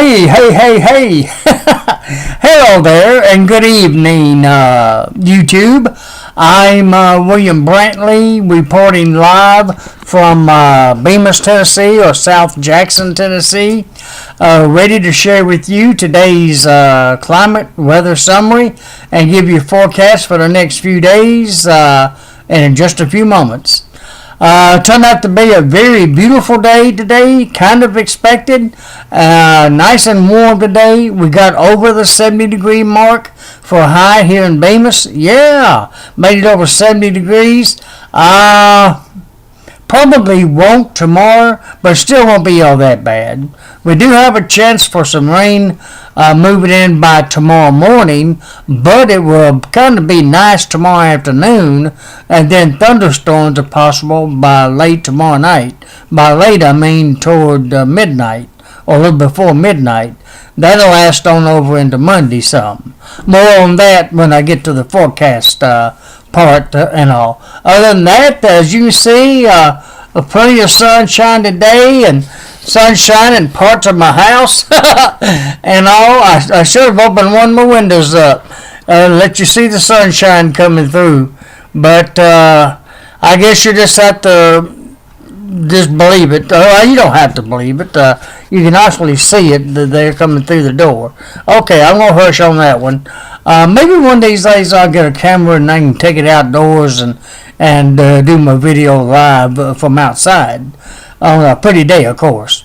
Hey. Hello there, and good evening, YouTube. I'm William Brantley, reporting live from Bemis, Tennessee, or South Jackson, Tennessee. Ready to share with you today's climate weather summary and give you a forecast for the next few days in just a few moments. Turned out to be a very beautiful day today, kind of expected. Nice and warm today. We got over the 70-degree mark for a high here in Bemis. Yeah, made it over 70 degrees. Probably won't tomorrow, but still won't be all that bad. We do have a chance for some rain moving in by tomorrow morning, but it will kind of be nice tomorrow afternoon, and then thunderstorms are possible by late tomorrow night. By late, I mean toward midnight, or a little before midnight. That'll last on over into Monday some. More on that when I get to the forecast part and all. Other than that, as you can see, plenty of sunshine today, and sunshine in parts of my house and all. I should have opened one of my windows up, let you see the sunshine coming through. But I guess you just have to just believe it. You don't have to believe it. You can actually see it. They're coming through the door. Okay, I'm going to hush on that one. Maybe one of these days I'll get a camera and I can take it outdoors and do my video live from outside on a pretty day, of course.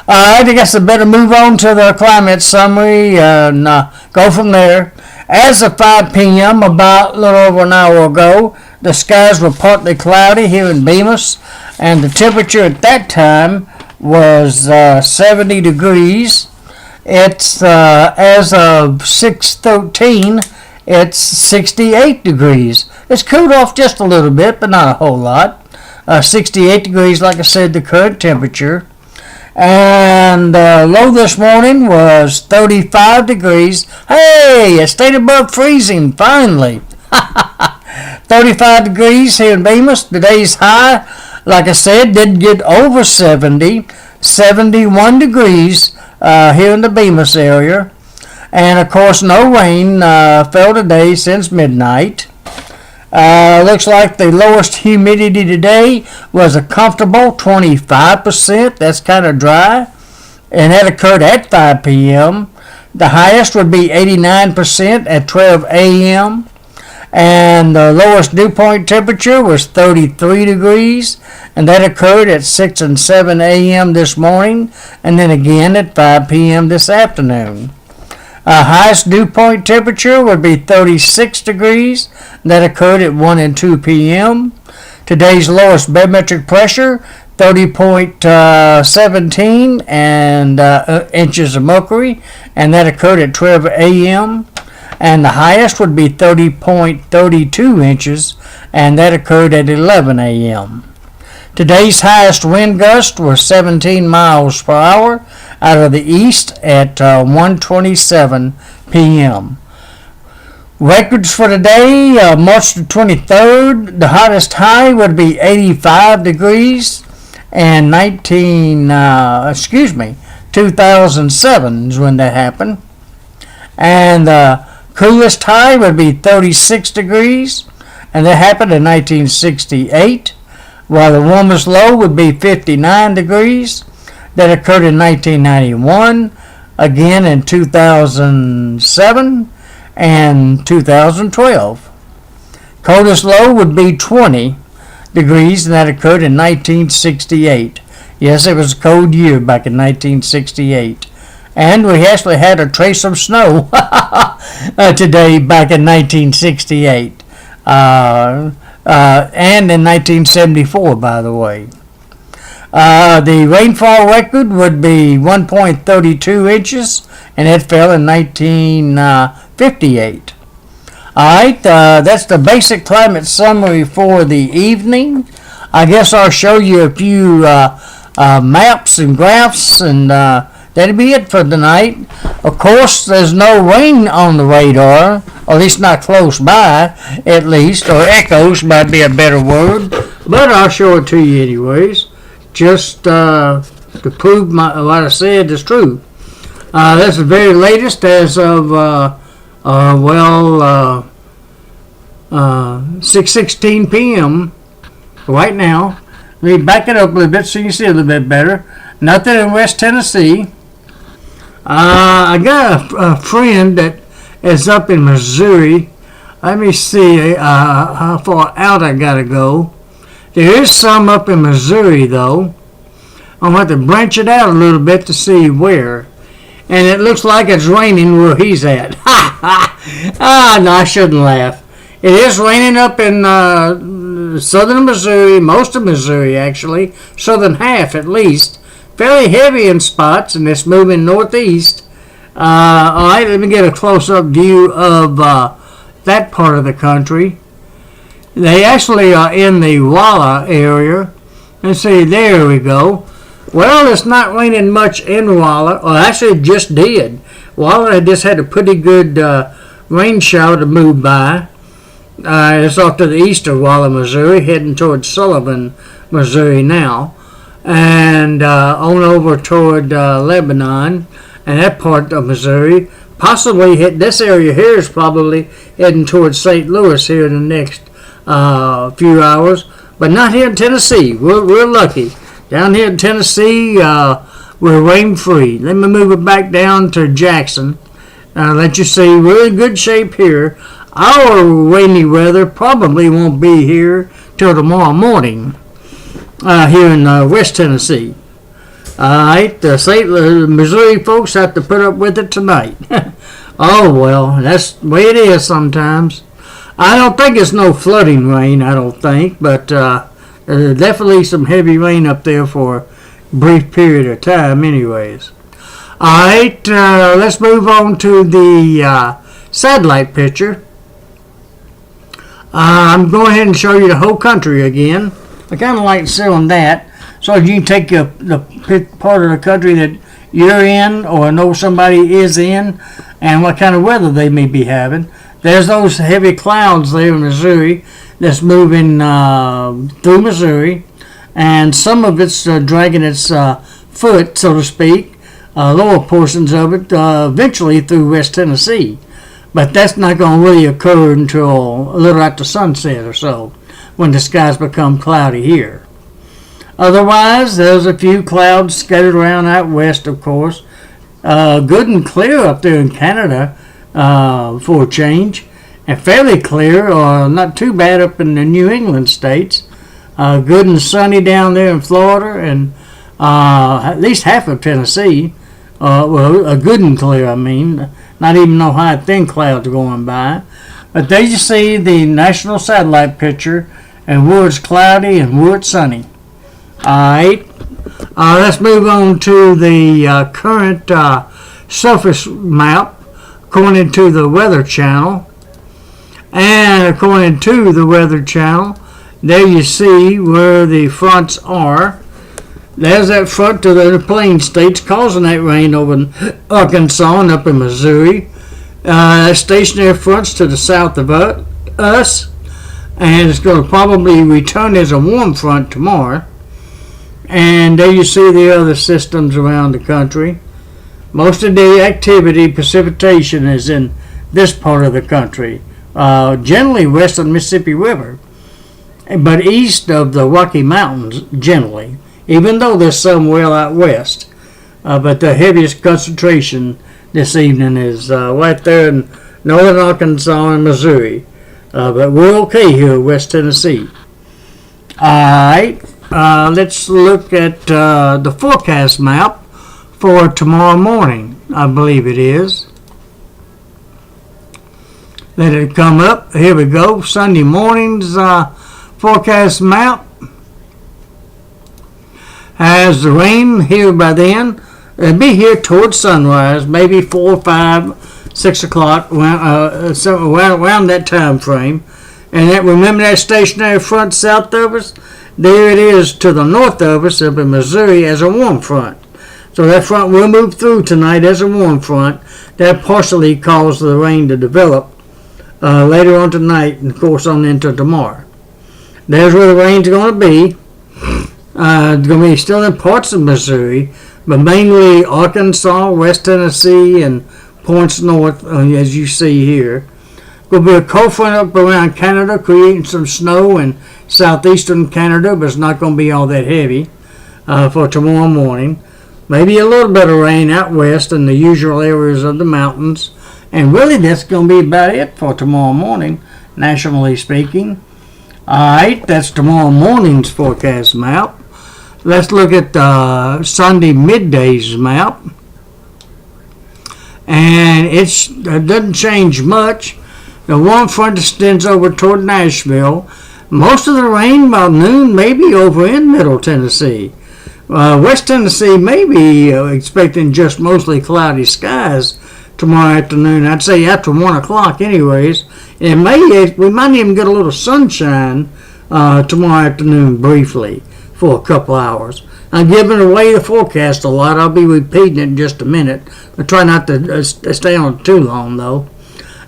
I guess I better move on to the climate summary and go from there. As of 5 p.m., about a little over an hour ago, the skies were partly cloudy here in Bemis, and the temperature at that time was 70 degrees. It's as of 6:13, it's 68 degrees. It's cooled off just a little bit, but not a whole lot. 68 degrees, like I said, the current temperature. And low this morning was 35 degrees. Hey, it stayed above freezing, finally. 35 degrees here in Bemis. Today's high, like I said, did get over 70. 71 degrees here in the Bemis area. And, of course, no rain fell today since midnight. Looks like the lowest humidity today was a comfortable 25%. That's kind of dry. And that occurred at 5 p.m. The highest would be 89% at 12 a.m. And the lowest dew point temperature was 33 degrees. And that occurred at 6 and 7 a.m. this morning. And then again at 5 p.m. this afternoon. Highest dew point temperature would be 36 degrees. That occurred at 1 and 2 p.m. Today's lowest barometric pressure, 30.17 and inches of mercury, and that occurred at 12 a.m. And the highest would be 30.32 inches, and that occurred at 11 a.m. Today's highest wind gust was 17 miles per hour out of the east at 1:27 p.m. Records for today, March the 23rd, the hottest high would be 85 degrees, and 2007 is when that happened. And the coolest high would be 36 degrees, and that happened in 1968. While the warmest low would be 59 degrees. That occurred in 1991, again in 2007, and 2012. Coldest low would be 20 degrees, and that occurred in 1968. Yes, it was a cold year back in 1968. And we actually had a trace of snow today back in 1968. And in 1974, by the way. The rainfall record would be 1.32 inches, and it fell in 1958. Alright, that's the basic climate summary for the evening. I guess I'll show you a few maps and graphs, and that'll be it for tonight. Of course, there's no rain on the radar, or at least not close by, at least, or echoes might be a better word, but I'll show it to you anyways, just to prove what I said is true. That's the very latest as of 6:16 p.m. right now. Let me back it up a little bit so you can see a little bit better. Nothing in West Tennessee. I got a friend that is up in Missouri. Let me see how far out I gotta go. There is some up in Missouri though. I'm gonna have to branch it out a little bit to see where. And it looks like it's raining where he's at. Ha ha! No, I shouldn't laugh. It is raining up in southern Missouri, most of Missouri actually, southern half at least. Fairly heavy in spots, and it's moving northeast. All right, let me get a close-up view of that part of the country. They actually are in the Walla area. Let's see, there we go. Well, it's not raining much in Walla. Well, actually, it just did. Walla just had a pretty good rain shower to move by. It's off to the east of Walla, Missouri, heading towards Sullivan, Missouri now. And on over toward Lebanon and that part of Missouri. Possibly this area here is probably heading towards St. Louis here in the next few hours, but not here in Tennessee. We're lucky. Down here in Tennessee, we're rain free. Let me move it back down to Jackson. Let you see we're in good shape here. Our rainy weather probably won't be here till tomorrow morning. Here in West Tennessee. Alright, the Missouri folks have to put up with it tonight. Oh well, that's the way it is sometimes. I don't think it's no flooding rain, I don't think, but there's definitely some heavy rain up there for a brief period of time anyways. Alright, let's move on to the satellite picture. I'm going ahead and show you the whole country again. I kind of like showing that so you can take the part of the country that you're in or know somebody is in and what kind of weather they may be having. There's those heavy clouds there in Missouri that's moving through Missouri, and some of it's dragging its foot, so to speak, lower portions of it, eventually through West Tennessee. But that's not going to really occur until a little after sunset or so, when the skies become cloudy here. Otherwise, there's a few clouds scattered around out west, of course. Good and clear up there in Canada for a change. And fairly clear, or not too bad up in the New England states. Good and sunny down there in Florida and at least half of Tennessee. Well, good and clear, I mean. Not even no high thin clouds going by. But there you see the national satellite picture, and where it's cloudy and where it's sunny. Alright, let's move on to the current surface map according to the Weather Channel. And according to the Weather Channel, there you see where the fronts are. There's that front to the plain states causing that rain over in Arkansas and up in Missouri. Stationary fronts to the south of us, and it's going to probably return as a warm front tomorrow. And there you see the other systems around the country. Most of the activity, precipitation, is in this part of the country, generally west of the Mississippi River, but east of the Rocky Mountains generally, even though there's some well out west. But the heaviest concentration this evening is right there in northern Arkansas and Missouri. But we're okay here in West Tennessee. Alright, let's look at the forecast map for tomorrow morning, I believe it is. Let it come up. Here we go. Sunday morning's forecast map has the rain here by then. It'll be here towards sunrise, maybe 4, 5, 6 o'clock, around that time frame. And that, remember that stationary front south of us? There it is to the north of us up in Missouri as a warm front. So that front will move through tonight as a warm front. That partially caused the rain to develop later on tonight and of course on into tomorrow. There's where the rain's going to be. It's going to be still in parts of Missouri, but mainly Arkansas, West Tennessee, and points north, as you see here. Will be a cold front up around Canada, creating some snow in southeastern Canada, but it's not going to be all that heavy for tomorrow morning. Maybe a little bit of rain out west in the usual areas of the mountains. And really, that's going to be about it for tomorrow morning, nationally speaking. Alright, that's tomorrow morning's forecast map. Let's look at Sunday midday's map. And it doesn't change much. The warm front extends over toward Nashville. Most of the rain by noon may be over in Middle Tennessee. West Tennessee may be expecting just mostly cloudy skies tomorrow afternoon. I'd say after 1 o'clock anyways. We might even get a little sunshine tomorrow afternoon briefly for a couple hours. I'm giving away the forecast a lot. I'll be repeating it in just a minute. I try not to stay on too long though.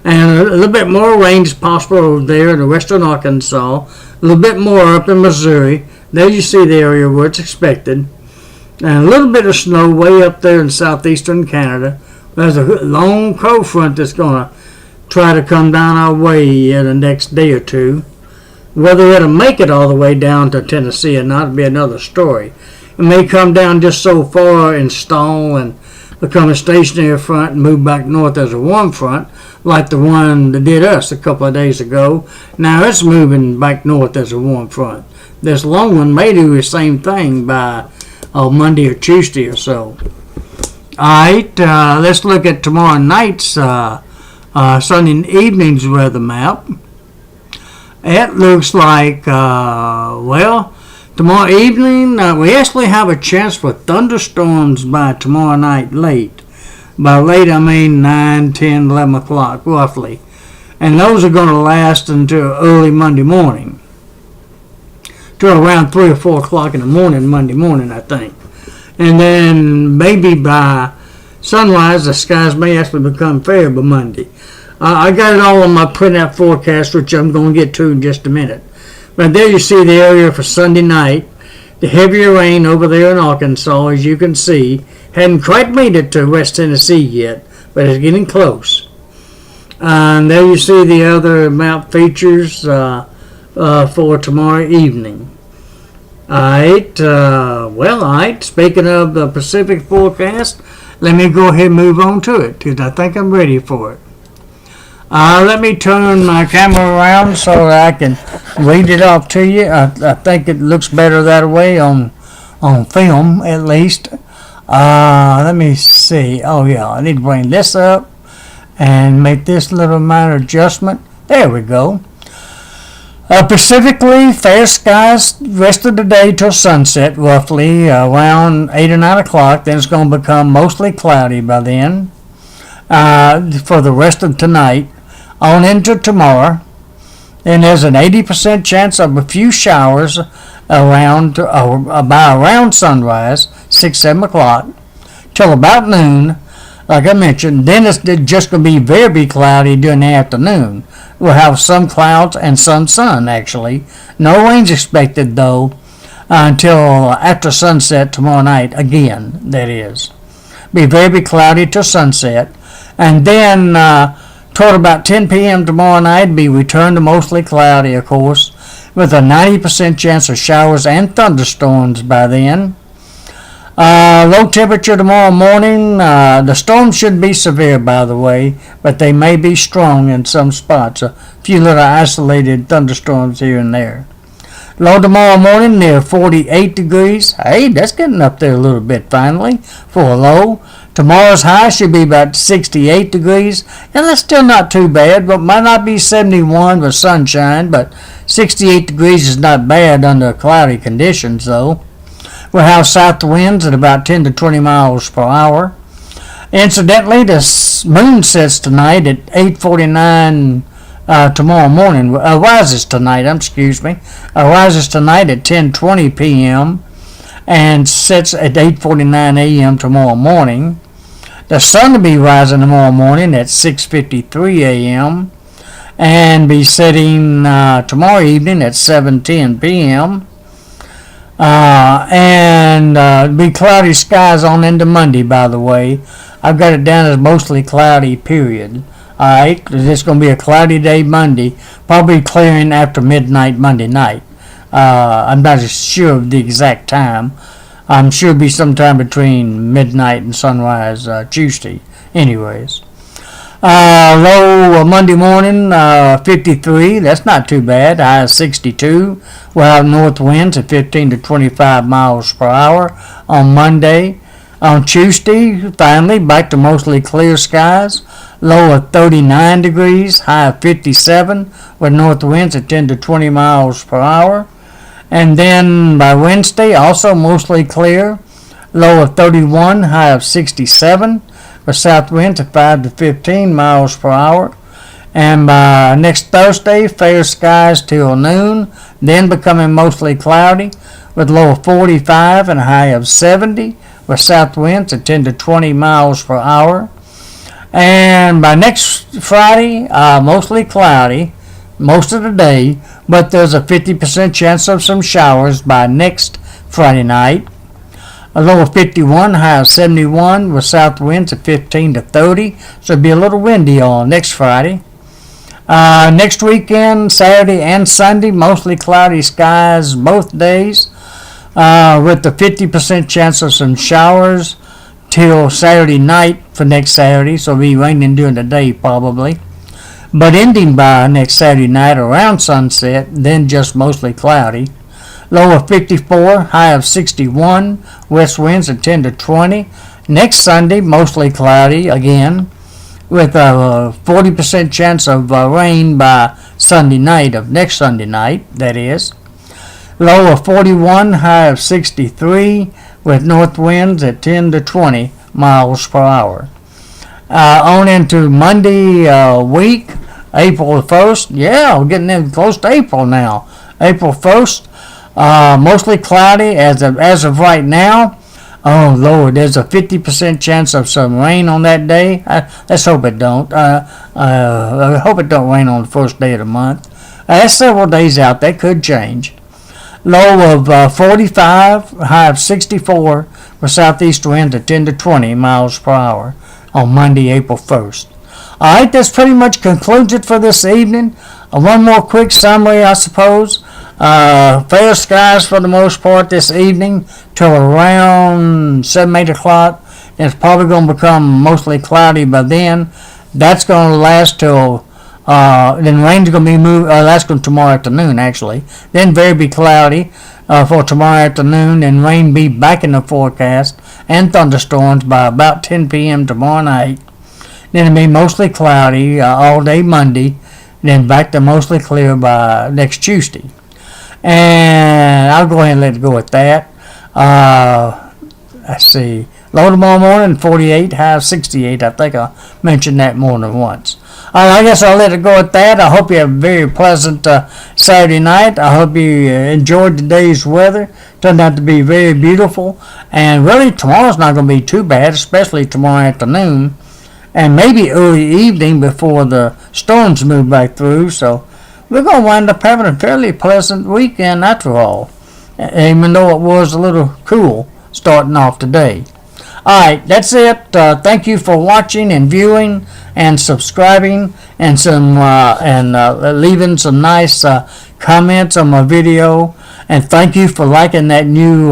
And a little bit more rain is possible over there in western Arkansas. A little bit more up in Missouri. There you see the area where it's expected. And a little bit of snow way up there in southeastern Canada. There's a long cold front that's going to try to come down our way in the next day or two. Whether it'll make it all the way down to Tennessee or not will be another story. It may come down just so far and stall and become a stationary front and move back north as a warm front, like the one that did us a couple of days ago. Now it's moving back north as a warm front. This long one may do the same thing by Monday or Tuesday or so. Alright, let's look at tomorrow night's Sunday evening's weather map. It looks like, tomorrow evening, we actually have a chance for thunderstorms by tomorrow night late. By late, I mean 9, 10, 11 o'clock, roughly. And those are going to last until early Monday morning. Till around 3 or 4 o'clock in the morning, Monday morning, I think. And then maybe by sunrise, the skies may actually become fair by Monday. I got it all on my printout forecast, which I'm going to get to in just a minute. But there you see the area for Sunday night. The heavier rain over there in Arkansas, as you can see, hadn't quite made it to West Tennessee yet, but it's getting close. And there you see the other map features for tomorrow evening. Alright, speaking of the Pacific forecast, let me go ahead and move on to it, because I think I'm ready for it. Let me turn my camera around so that I can read it off to you. I think it looks better that way on film, at least. Let me see. Oh, yeah, I need to bring this up and make this little minor adjustment. There we go. Pacifically, fair skies rest of the day till sunset, roughly around 8 or 9 o'clock. Then it's going to become mostly cloudy by then for the rest of tonight. On into tomorrow, and there's an 80% chance of a few showers by around sunrise, 6, 7 o'clock, till about noon. Like I mentioned, then it's just going to be very cloudy during the afternoon. We'll have some clouds and some sun, actually. No rain's expected, though, until after sunset tomorrow night, again, that is. Be very cloudy till sunset, and then toward about 10 p.m. tomorrow night, be returned to mostly cloudy, of course, with a 90% chance of showers and thunderstorms by then. Low temperature tomorrow morning. The storms shouldn't be severe, by the way, but they may be strong in some spots. A few little isolated thunderstorms here and there. Low tomorrow morning near 48 degrees. Hey, that's getting up there a little bit finally for a low. Tomorrow's high should be about 68 degrees, and that's still not too bad, but might not be 71 with sunshine, but 68 degrees is not bad under cloudy conditions, though. We'll have south winds at about 10 to 20 miles per hour. Incidentally, the moon sets tonight at 8:49 tomorrow morning. Rises tonight at 10:20 p.m. and sets at 8:49 a.m. tomorrow morning. The sun will be rising tomorrow morning at 6:53 a.m. and be setting tomorrow evening at 7:10 p.m. And be cloudy skies on into Monday, by the way. I've got it down as mostly cloudy, period. Alright, it's going to be a cloudy day Monday, probably clearing after midnight Monday night. I'm not sure of the exact time. I'm sure it'll be sometime between midnight and sunrise Tuesday. Anyways. Low Monday morning, 53. That's not too bad. High is 62. We'll have north winds at 15 to 25 miles per hour on Monday. On Tuesday, finally, back to mostly clear skies. Low of 39 degrees. High of 57 with north winds at 10 to 20 miles per hour. And then by Wednesday, also mostly clear. Low of 31. High of 67. With south winds at 5 to 15 miles per hour. And by next Thursday, fair skies till noon, then becoming mostly cloudy with low of 45 and a high of 70 with south winds at 10 to 20 miles per hour. And by next Friday, mostly cloudy most of the day, but there's a 50% chance of some showers by next Friday night. A low of 51, high of 71 with south winds at 15 to 30. So it'll be a little windy on next Friday. Next weekend, Saturday and Sunday, mostly cloudy skies both days with the 50% chance of some showers till Saturday night for next Saturday. So it'll be raining during the day probably. But ending by next Saturday night around sunset, then just mostly cloudy. Low of 54, high of 61, west winds at 10 to 20. Next Sunday, mostly cloudy again, with a 40% chance of rain by Sunday night, of next Sunday night, that is. Low of 41, high of 63, with north winds at 10 to 20 miles per hour. On into Monday week, April the 1st. Yeah, we're getting in close to April now. April 1st. Mostly cloudy as of right now. Oh Lord, there's a 50% chance of some rain on that day. Let's hope it don't. I hope it don't rain on the first day of the month. That's several days out. That could change. Low of 45, high of 64 with southeast winds at 10 to 20 miles per hour on Monday, April 1st. All right, this pretty much concludes it for this evening. One more quick summary, I suppose. Fair skies for the most part this evening till around 7, 8 o'clock. It's probably going to become mostly cloudy by then. That's going to last till, then rain's going to be moved, that's going to tomorrow afternoon actually. Then very cloudy for tomorrow afternoon, and rain be back in the forecast and thunderstorms by about 10 p.m. tomorrow night. Then it'll be mostly cloudy all day Monday, then back to mostly clear by next Tuesday. And I'll go ahead and let it go at that. Let's see. Low tomorrow morning, 48, high of 68. I think I mentioned that more than once. I guess I'll let it go at that. I hope you have a very pleasant Saturday night. I hope you enjoyed today's weather. Turned out to be very beautiful. And really, tomorrow's not going to be too bad, especially tomorrow afternoon. And maybe early evening before the storms move back through. So we're going to wind up having a fairly pleasant weekend after all, even though it was a little cool starting off today. Alright, that's it. Thank you for watching and viewing and subscribing and leaving some nice comments on my video. And thank you for liking that new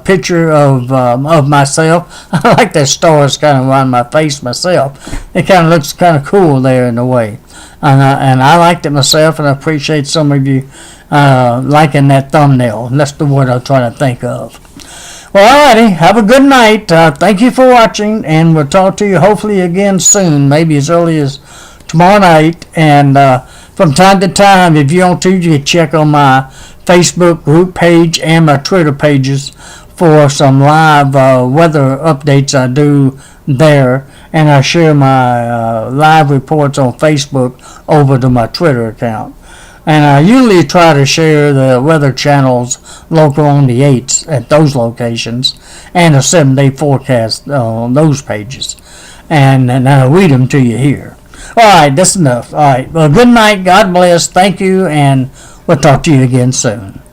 picture of myself. I like that stars kind of around my face myself. It kind of looks kind of cool there in a way. And I liked it myself, and I appreciate some of you liking that thumbnail. That's the word I'm trying to think of. Well, alrighty, have a good night. Thank you for watching, and we'll talk to you hopefully again soon, maybe as early as tomorrow night. And from time to time, if you want to, you can check on my Facebook group page and my Twitter pages for some live weather updates I do there. And I share my live reports on Facebook over to my Twitter account. And I usually try to share the weather channels local on the 8s at those locations and a 7-day forecast on those pages. And I read them to you here. All right, that's enough. All right, well, good night. God bless. Thank you, and We'll talk to you again soon.